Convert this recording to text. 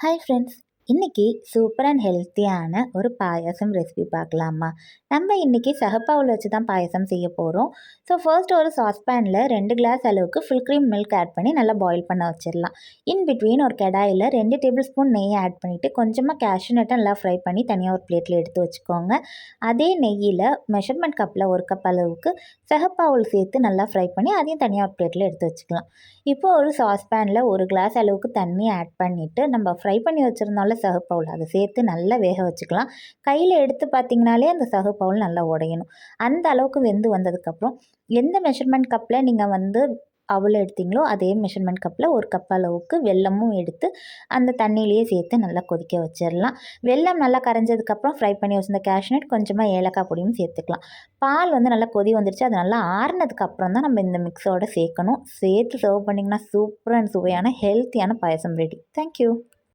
Hi friends, இன்றைக்கி super and ஹெல்த்தியான ஒரு பாயாசம் ரெசிபி பார்க்கலாமா? நம்ம இன்றைக்கி சகப்பாவில் வச்சு தான் பாயாசம் செய்ய போகிறோம். ஸோ ஃபர்ஸ்ட் ஒரு சாஸ்பேனில் 2 கிளாஸ் அளவுக்கு ஃபுல் க்ரீம் மில்க் ஆட் பண்ணி நல்லா பாயில் பண்ண வச்சிடலாம். இன் பிட்வீன் ஒரு கடாயில் 2 டேபிள் ஸ்பூன் நெய் ஆட் பண்ணிவிட்டு கொஞ்சமாக கேஷ்யூ நட்டை நல்லா ஃப்ரை பண்ணி தனியாக ஒரு பிளேட்டில் எடுத்து வச்சுக்கோங்க. அதே நெய்யில் மெஷர்மெண்ட் கப்பில் 1 கப் அளவுக்கு சகப்பாவில் சேர்த்து நல்லா ஃப்ரை பண்ணி அதையும் தனியாக ஒரு பிளேட்டில் எடுத்து வச்சுக்கலாம். இப்போ ஒரு சாஸ்பேனில் 1 கிளாஸ் அளவுக்கு தண்ணி ஆட் பண்ணிவிட்டு நம்ம ஃப்ரை பண்ணி வச்சுருந்தோம்ல சகப்பவுல், அதை சேர்த்து நல்லா வேக வச்சுக்கலாம். கையில் எடுத்து பார்த்திங்கனாலே அந்த சகப்பவுல் நல்லா உடையணும். அந்த அளவுக்கு வெந்து வந்ததுக்கப்புறம் எந்த மெஷர்மெண்ட் கப்பில் நீங்கள் அவல் எடுத்திங்களோ அதே மெஷர்மெண்ட் கப்பில் 1 கப் அளவுக்கு வெல்லமும் எடுத்து அந்த தண்ணியிலேயே சேர்த்து நல்லா கொதிக்க வச்சிடலாம். வெல்லம் நல்லா கரைஞ்சதுக்கப்புறம் ஃப்ரை பண்ணி வச்சுருந்த கேஷ்நட் கொஞ்சமாக ஏலக்காய் பொடியும் சேர்த்துக்கலாம். பால் நல்லா கொதி வந்துருச்சு. அது நல்லா ஆறுனதுக்கப்புறம் தான் நம்ம இந்த மிக்ஸோடு சேர்க்கணும். சேர்த்து சர்வ் பண்ணிங்கன்னா சூப்பர் அண்ட் சுவையான ஹெல்த்தியான பாயசம் ரெடி. தேங்க்யூ.